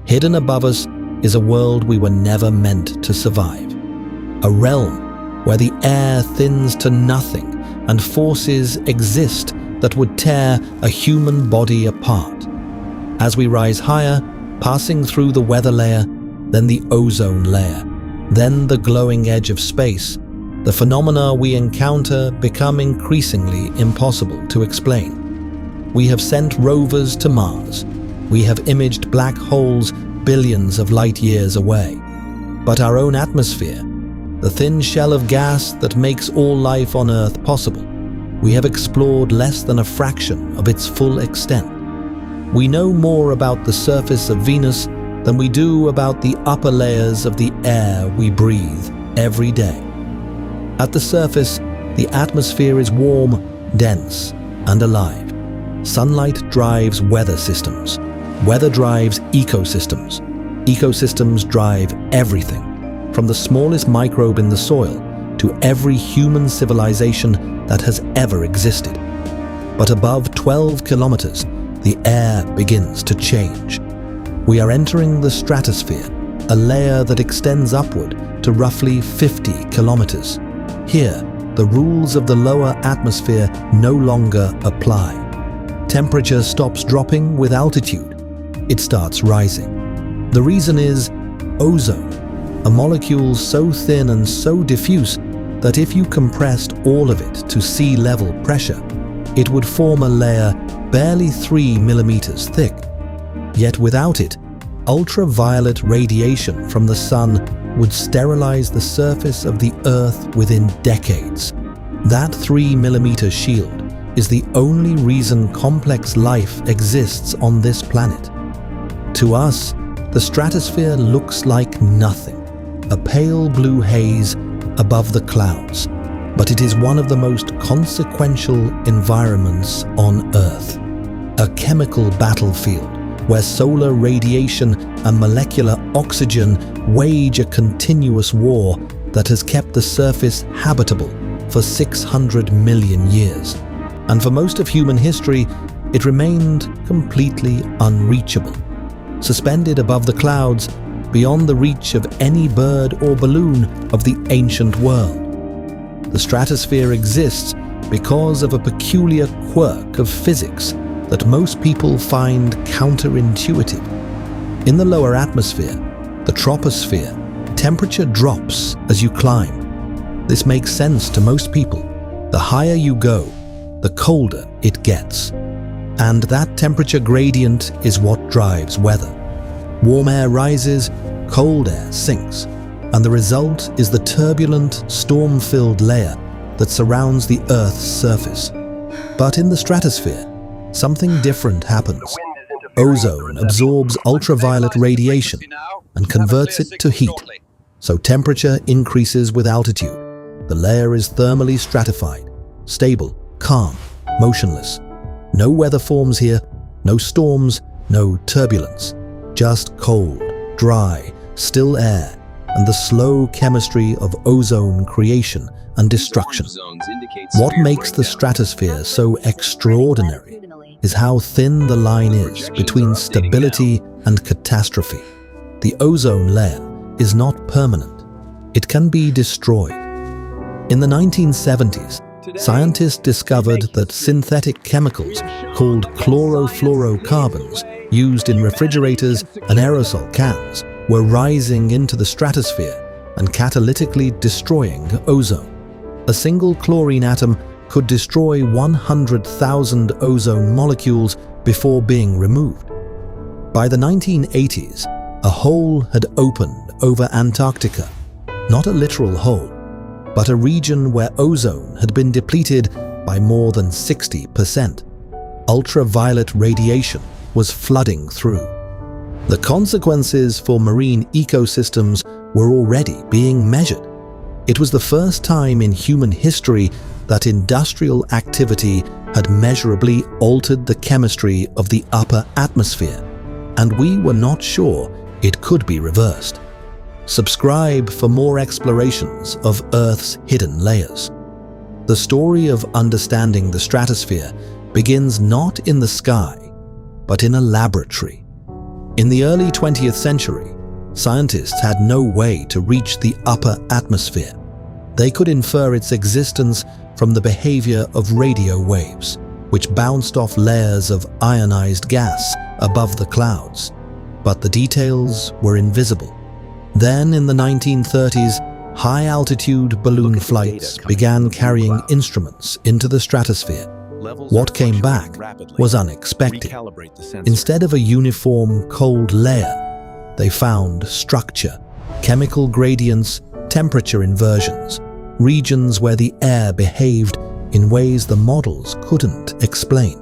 Hidden above us is a world we were never meant to survive. A realm where the air thins to nothing and forces exist that would tear a human body apart. As we rise higher, passing through the weather layer, then the ozone layer, then the glowing edge of space, the phenomena we encounter become increasingly impossible to explain. We have sent rovers to Mars. We have imaged black holes billions of light years away. But our own atmosphere, the thin shell of gas that makes all life on Earth possible, we have explored less than a fraction of its full extent. We know more about the surface of Venus than we do about the upper layers of the air we breathe every day. At the surface, the atmosphere is warm, dense, and alive. Sunlight drives weather systems. Weather drives ecosystems. Ecosystems drive everything, from the smallest microbe in the soil to every human civilization that has ever existed. But above 12 kilometers, the air begins to change. We are entering the stratosphere, a layer that extends upward to roughly 50 kilometers. Here, the rules of the lower atmosphere no longer apply. Temperature stops dropping with altitude. It starts rising. The reason is ozone, a molecule so thin and so diffuse that if you compressed all of it to sea level pressure, it would form a layer barely 3 millimeters thick. Yet without it, ultraviolet radiation from the sun would sterilize the surface of the Earth within decades. That 3 millimeter shield is the only reason complex life exists on this planet. To us, the stratosphere looks like nothing, a pale blue haze above the clouds, but it is one of the most consequential environments on Earth. A chemical battlefield where solar radiation and molecular oxygen wage a continuous war that has kept the surface habitable for 600 million years. And for most of human history, it remained completely unreachable. Suspended above the clouds, beyond the reach of any bird or balloon of the ancient world. The stratosphere exists because of a peculiar quirk of physics that most people find counterintuitive. In the lower atmosphere, the troposphere, temperature drops as you climb. This makes sense to most people. The higher you go, the colder it gets. And that temperature gradient is what drives weather. Warm air rises, cold air sinks, and the result is the turbulent, storm-filled layer that surrounds the Earth's surface. But in the stratosphere, something different happens. Ozone absorbs ultraviolet radiation and converts it to heat, so temperature increases with altitude. The layer is thermally stratified, stable, calm, motionless. No weather forms here, no storms, no turbulence. Just cold, dry, still air, and the slow chemistry of ozone creation and destruction. What makes the stratosphere so extraordinary is how thin the line is between stability and catastrophe. The ozone layer is not permanent. It can be destroyed. In the 1970s, scientists discovered that synthetic chemicals called chlorofluorocarbons used in refrigerators and aerosol cans were rising into the stratosphere and catalytically destroying ozone. A single chlorine atom could destroy 100,000 ozone molecules before being removed. By the 1980s, a hole had opened over Antarctica, not a literal hole, but a region where ozone had been depleted by more than 60%. Ultraviolet radiation was flooding through. The consequences for marine ecosystems were already being measured. It was the first time in human history that industrial activity had measurably altered the chemistry of the upper atmosphere, and we were not sure it could be reversed. Subscribe for more explorations of Earth's hidden layers. The story of understanding the stratosphere begins not in the sky, but in a laboratory. In the early 20th century, scientists had no way to reach the upper atmosphere. They could infer its existence from the behavior of radio waves, which bounced off layers of ionized gas above the clouds. But the details were invisible. Then, in the 1930s, high-altitude balloon flights began carrying instruments into the stratosphere. What came back was unexpected. Instead of a uniform cold layer, they found structure, chemical gradients, temperature inversions, regions where the air behaved in ways the models couldn't explain.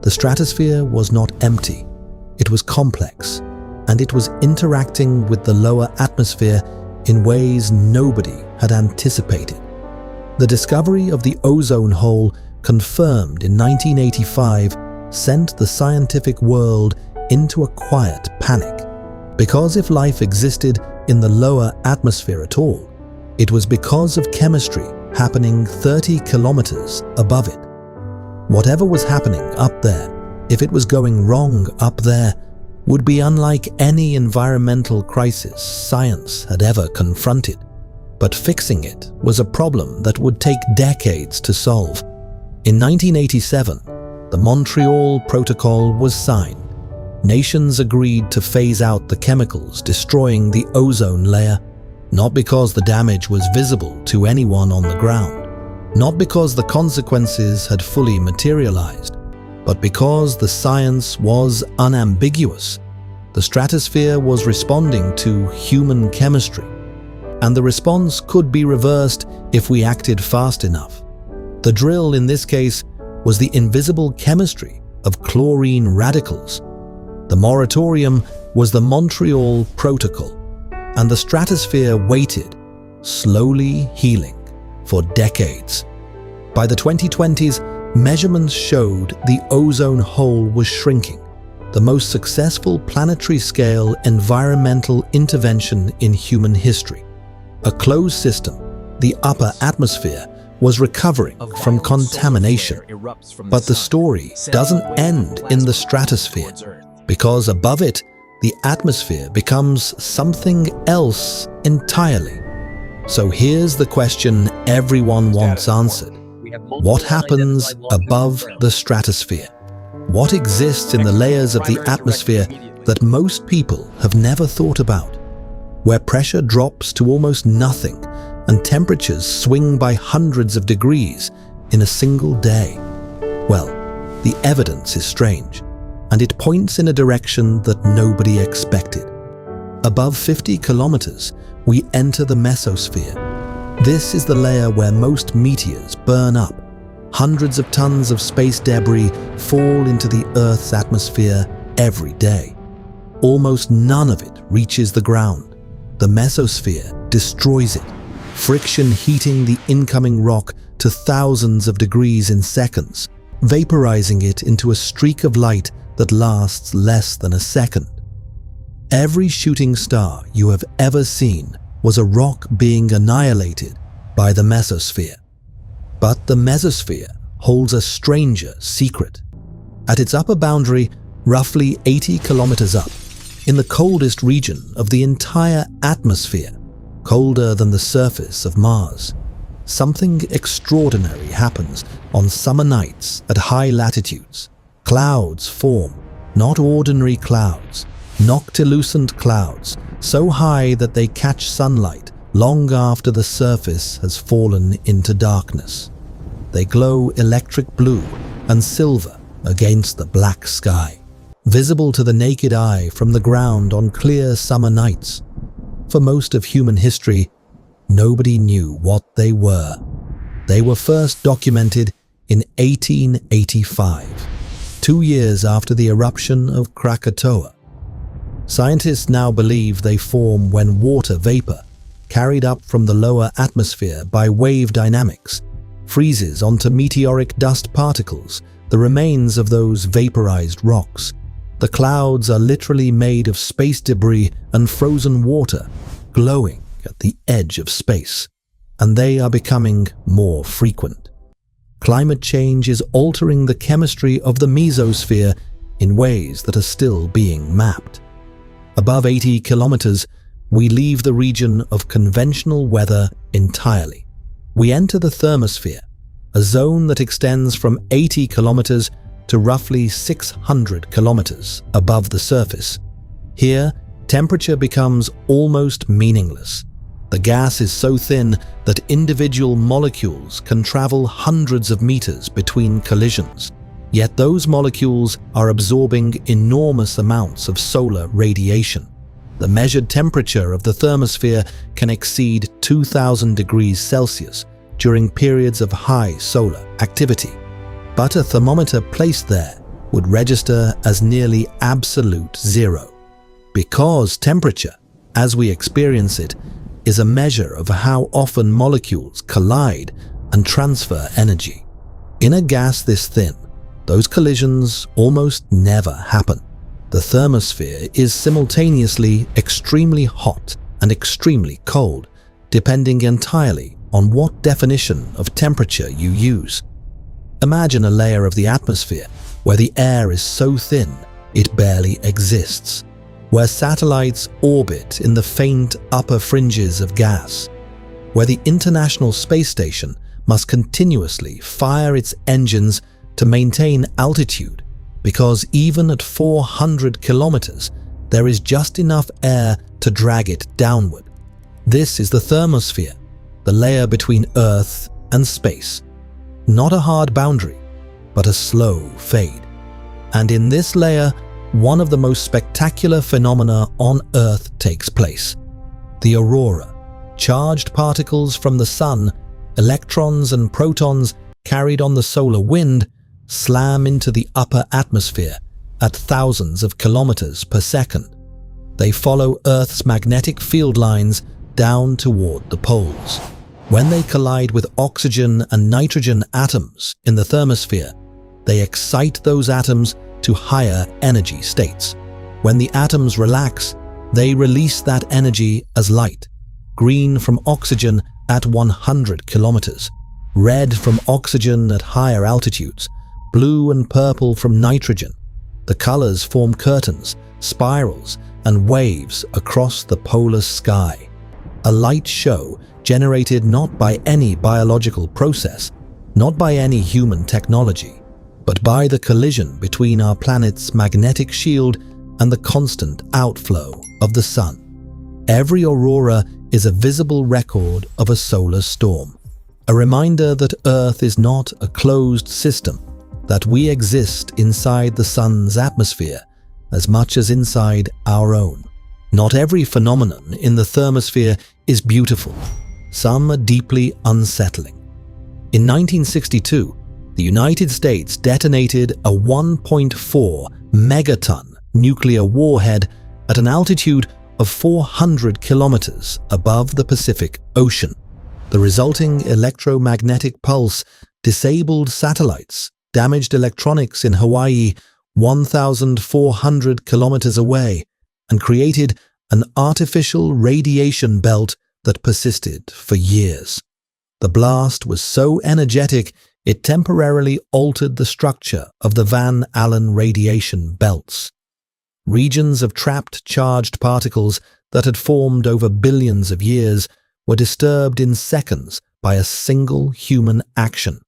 The stratosphere was not empty. It was complex, and it was interacting with the lower atmosphere in ways nobody had anticipated. The discovery of the ozone hole, confirmed in 1985, sent the scientific world into a quiet panic. Because if life existed in the lower atmosphere at all, it was because of chemistry happening 30 kilometers above it. Whatever was happening up there, if it was going wrong up there, would be unlike any environmental crisis science had ever confronted. But fixing it was a problem that would take decades to solve. In 1987, the Montreal Protocol was signed. Nations agreed to phase out the chemicals destroying the ozone layer, not because the damage was visible to anyone on the ground, not because the consequences had fully materialized, but because the science was unambiguous. The stratosphere was responding to human chemistry, and the response could be reversed if we acted fast enough. The drill in this case was the invisible chemistry of chlorine radicals. The moratorium was the Montreal Protocol, and the stratosphere waited, slowly healing, for decades. By the 2020s, measurements showed the ozone hole was shrinking, the most successful planetary-scale environmental intervention in human history. A closed system, the upper atmosphere, was recovering from contamination. But the story doesn't end in the stratosphere, because above it, the atmosphere becomes something else entirely. So here's the question everyone wants answered. What happens above the stratosphere? What exists in the layers of the atmosphere that most people have never thought about? Where pressure drops to almost nothing and temperatures swing by hundreds of degrees in a single day? Well, the evidence is strange, and it points in a direction that nobody expected. Above 50 kilometers, we enter the Mesosphere. This is the layer where most meteors burn up. Hundreds of tons of space debris fall into the Earth's atmosphere every day. Almost none of it reaches the ground. The Mesosphere destroys it, friction heating the incoming rock to thousands of degrees in seconds, vaporizing it into a streak of light that lasts less than a second. Every shooting star you have ever seen was a rock being annihilated by the Mesosphere. But the Mesosphere holds a stranger secret. At its upper boundary, roughly 80 kilometers up, in the coldest region of the entire atmosphere, colder than the surface of Mars, something extraordinary happens on summer nights at high latitudes. Clouds form, not ordinary clouds, Noctilucent clouds, so high that they catch sunlight long after the surface has fallen into darkness. They glow electric blue and silver against the black sky, visible to the naked eye from the ground on clear summer nights. For most of human history, nobody knew what they were. They were first documented in 1885, 2 years after the eruption of Krakatoa. Scientists now believe they form when water vapor, carried up from the lower atmosphere by wave dynamics, freezes onto meteoric dust particles, the remains of those vaporized rocks. The clouds are literally made of space debris and frozen water, glowing at the edge of space, and they are becoming more frequent. Climate change is altering the chemistry of the mesosphere in ways that are still being mapped. Above 80 kilometers, we leave the region of conventional weather entirely. We enter the thermosphere, a zone that extends from 80 kilometers to roughly 600 kilometers above the surface. Here, temperature becomes almost meaningless. The gas is so thin that individual molecules can travel hundreds of meters between collisions. Yet those molecules are absorbing enormous amounts of solar radiation. The measured temperature of the thermosphere can exceed 2000 degrees Celsius during periods of high solar activity. But a thermometer placed there would register as nearly absolute zero, because temperature, as we experience it, is a measure of how often molecules collide and transfer energy. In a gas this thin, those collisions almost never happen. The thermosphere is simultaneously extremely hot and extremely cold, depending entirely on what definition of temperature you use. Imagine a layer of the atmosphere where the air is so thin it barely exists, where satellites orbit in the faint upper fringes of gas, where the International Space Station must continuously fire its engines to maintain altitude, because even at 400 kilometers, there is just enough air to drag it downward. This is the thermosphere, the layer between Earth and space. Not a hard boundary, but a slow fade. And in this layer, one of the most spectacular phenomena on Earth takes place. The Aurora, charged particles from the sun, electrons and protons carried on the solar wind, slam into the upper atmosphere at thousands of kilometers per second. They follow Earth's magnetic field lines down toward the poles. When they collide with oxygen and nitrogen atoms in the thermosphere, they excite those atoms to higher energy states. When the atoms relax, they release that energy as light, green from oxygen at 100 kilometers, red from oxygen at higher altitudes, blue and purple from nitrogen. The colors form curtains, spirals, and waves across the polar sky. A light show generated not by any biological process, not by any human technology, but by the collision between our planet's magnetic shield and the constant outflow of the sun. Every aurora is a visible record of a solar storm, a reminder that Earth is not a closed system, that we exist inside the sun's atmosphere as much as inside our own. Not every phenomenon in the thermosphere is beautiful. Some are deeply unsettling. In 1962, the United States detonated a 1.4 megaton nuclear warhead at an altitude of 400 kilometers above the Pacific Ocean. The resulting electromagnetic pulse disabled satellites, damaged electronics in Hawaii 1,400 kilometers away, and created an artificial radiation belt that persisted for years. The blast was so energetic it temporarily altered the structure of the Van Allen radiation belts. Regions of trapped charged particles that had formed over billions of years were disturbed in seconds by a single human action.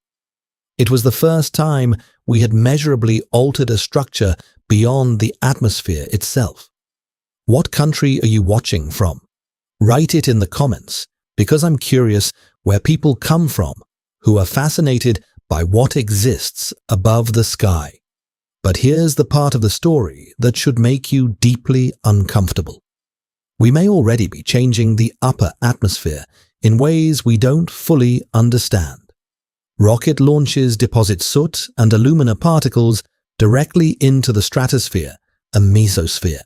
It was the first time we had measurably altered a structure beyond the atmosphere itself. What country are you watching from? Write it in the comments, because I'm curious where people come from who are fascinated by what exists above the sky. But here's the part of the story that should make you deeply uncomfortable. We may already be changing the upper atmosphere in ways we don't fully understand. Rocket launches deposit soot and alumina particles directly into the stratosphere and mesosphere.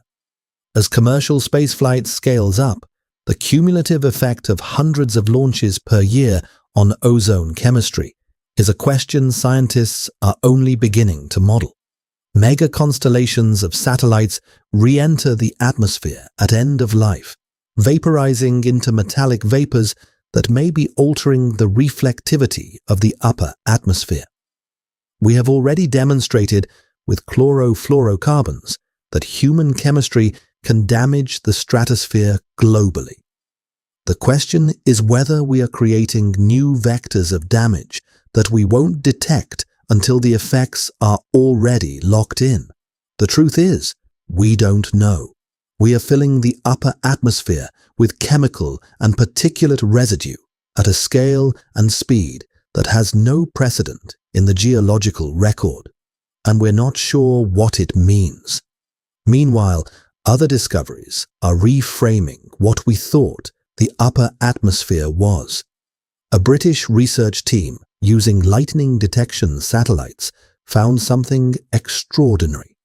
As commercial spaceflight scales up, the cumulative effect of hundreds of launches per year on ozone chemistry is a question scientists are only beginning to model. Mega constellations of satellites re-enter the atmosphere at end of life, vaporizing into metallic vapors that may be altering the reflectivity of the upper atmosphere. We have already demonstrated with chlorofluorocarbons that human chemistry can damage the stratosphere globally. The question is whether we are creating new vectors of damage that we won't detect until the effects are already locked in. The truth is, we don't know. We are filling the upper atmosphere with chemical and particulate residue at a scale and speed that has no precedent in the geological record, and we're not sure what it means. Meanwhile, other discoveries are reframing what we thought the upper atmosphere was. A British research team using lightning detection satellites found something extraordinary: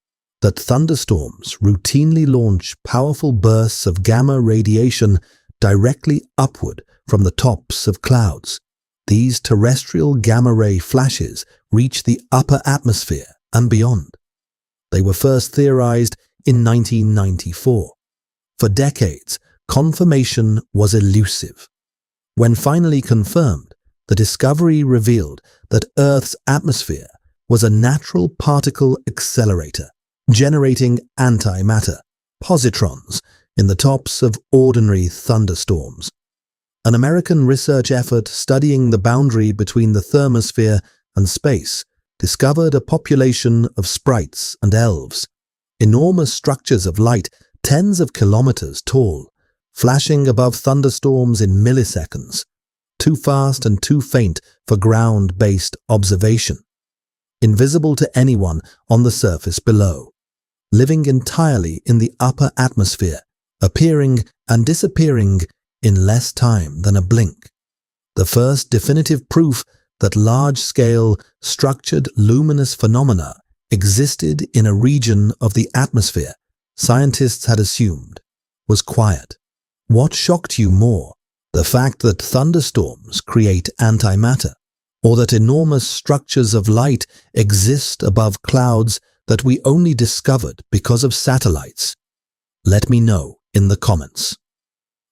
that thunderstorms routinely launch powerful bursts of gamma radiation directly upward from the tops of clouds. These terrestrial gamma-ray flashes reach the upper atmosphere and beyond. They were first theorized in 1994. For decades, confirmation was elusive. When finally confirmed, the discovery revealed that Earth's atmosphere was a natural particle accelerator, generating antimatter, positrons, in the tops of ordinary thunderstorms. An American research effort studying the boundary between the thermosphere and space discovered a population of sprites and elves, enormous structures of light tens of kilometers tall, flashing above thunderstorms in milliseconds, too fast and too faint for ground-based observation, invisible to anyone on the surface below, living entirely in the upper atmosphere, appearing and disappearing in less time than a blink. The first definitive proof that large-scale, structured luminous phenomena existed in a region of the atmosphere scientists had assumed was quiet. What shocked you more, the fact that thunderstorms create antimatter, or that enormous structures of light exist above clouds that we only discovered because of satellites? Let me know in the comments.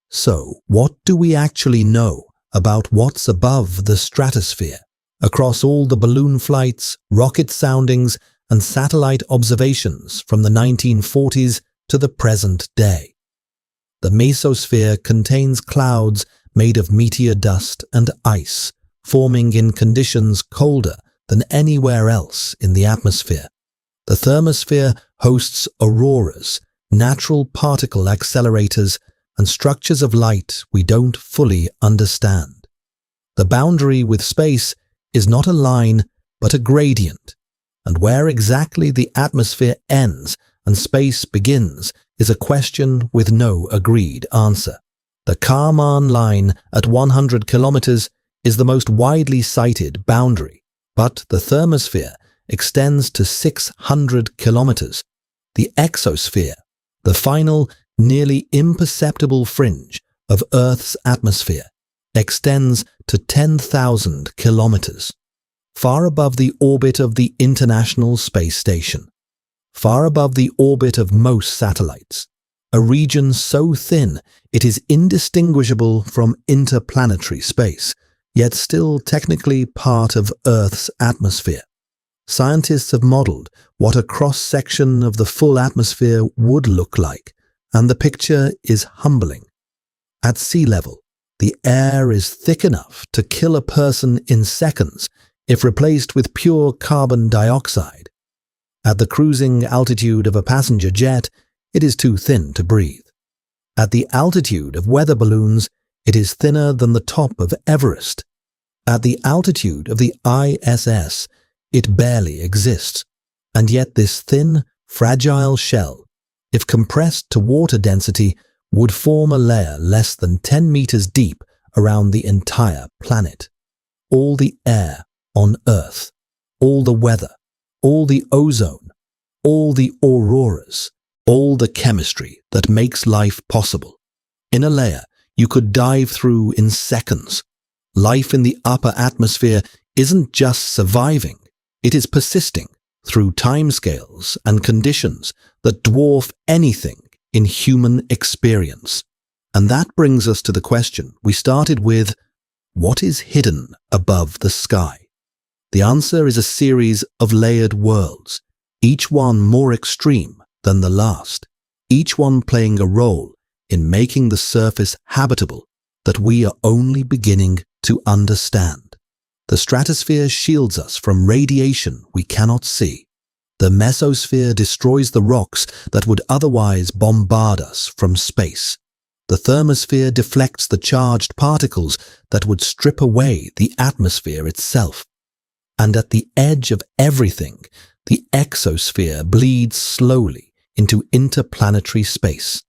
So, what do we actually know about what's above the stratosphere, across all the balloon flights, rocket soundings, and satellite observations from the 1940s to the present day? The Mesosphere contains clouds made of meteor dust and ice, forming in conditions colder than anywhere else in the atmosphere. The Thermosphere hosts auroras, natural particle accelerators, and structures of light we don't fully understand. The boundary with space is not a line, but a gradient, and where exactly the atmosphere ends and space begins is a question with no agreed answer. The Kármán line at 100 kilometers is the most widely cited boundary, but the Thermosphere extends to 600 kilometers. The Exosphere, the final, nearly imperceptible fringe of Earth's atmosphere, extends to 10,000 kilometers, far above the orbit of the International Space Station, far above the orbit of most satellites, a region so thin it is indistinguishable from interplanetary space, yet still technically part of Earth's atmosphere. Scientists have modeled what a cross-section of the full atmosphere would look like, and the picture is humbling. At sea level, the air is thick enough to kill a person in seconds if replaced with pure carbon dioxide. At the cruising altitude of a passenger jet, it is too thin to breathe. At the altitude of weather balloons, it is thinner than the top of Everest. At the altitude of the ISS, it barely exists. And yet this thin, fragile shell, if compressed to water density, would form a layer less than 10 meters deep around the entire planet. All the air on Earth, all the weather, all the ozone, all the auroras, all the chemistry that makes life possible. In a layer you could dive through in seconds. Life in the upper atmosphere isn't just surviving, it is persisting through timescales and conditions that dwarf anything in human experience. And that brings us to the question we started with: what is hidden above the sky? The answer is a series of layered worlds, each one more extreme than the last. each one playing a role in making the surface habitable that we are only beginning to understand. The stratosphere shields us from radiation we cannot see. The mesosphere destroys the rocks that would otherwise bombard us from space. The thermosphere deflects the charged particles that would strip away the atmosphere itself. And at the edge of everything, the exosphere bleeds slowly into interplanetary space.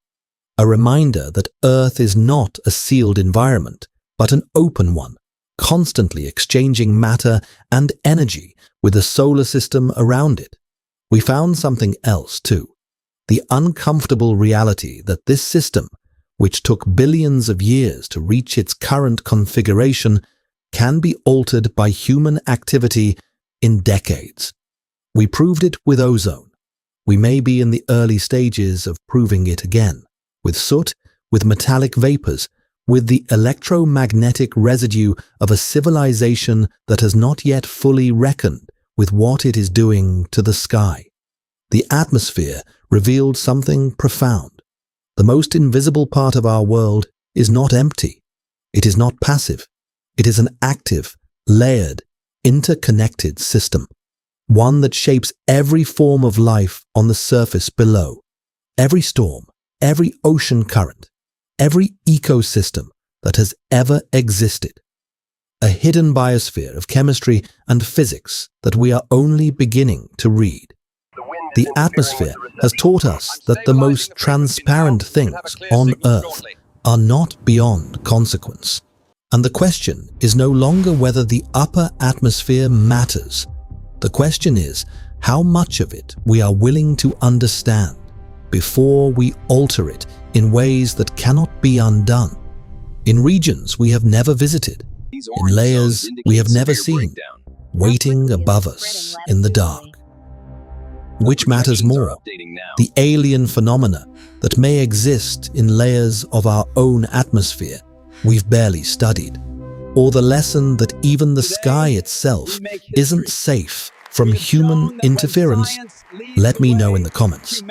A reminder that Earth is not a sealed environment, but an open one, constantly exchanging matter and energy with the solar system around it. We found something else too, the uncomfortable reality that this system, which took billions of years to reach its current configuration, can be altered by human activity in decades. We proved it with ozone. We may be in the early stages of proving it again, with soot, with metallic vapors, with the electromagnetic residue of a civilization that has not yet fully reckoned with what it is doing to the sky. The atmosphere revealed something profound. The most invisible part of our world is not empty. It is not passive. It is an active, layered, interconnected system, one that shapes every form of life on the surface below. Every storm, every ocean current, every ecosystem that has ever existed. A hidden biosphere of chemistry and physics that we are only beginning to read. The atmosphere has taught us that the most transparent things on Earth are not beyond consequence. And the question is no longer whether the upper atmosphere matters. The question is how much of it we are willing to understand before we alter it in ways that cannot be undone. In regions we have never visited, in layers we have never seen, waiting above us in the dark. Which matters more, the alien phenomena that may exist in layers of our own atmosphere we've barely studied, or the lesson that even the sky itself isn't safe from human interference? Let me know in the comments.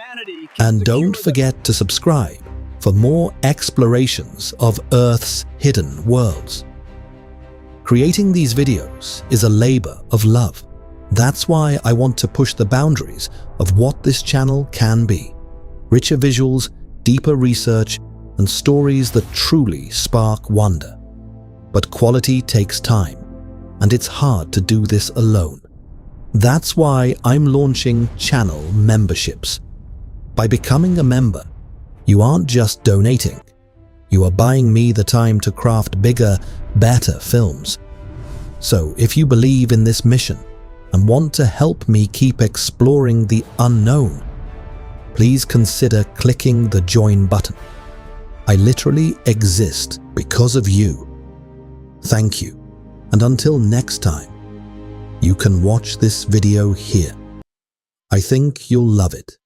And don't forget to subscribe for more explorations of Earth's hidden worlds. Creating these videos is a labor of love. That's why I want to push the boundaries of what this channel can be. Richer visuals, deeper research, and stories that truly spark wonder. But quality takes time, and it's hard to do this alone. That's why I'm launching channel memberships. By becoming a member, you aren't just donating. You are buying me the time to craft bigger, better films. So if you believe in this mission and want to help me keep exploring the unknown, please consider clicking the join button. I literally exist because of you. Thank you, and until next time, you can watch this video here. I think you'll love it.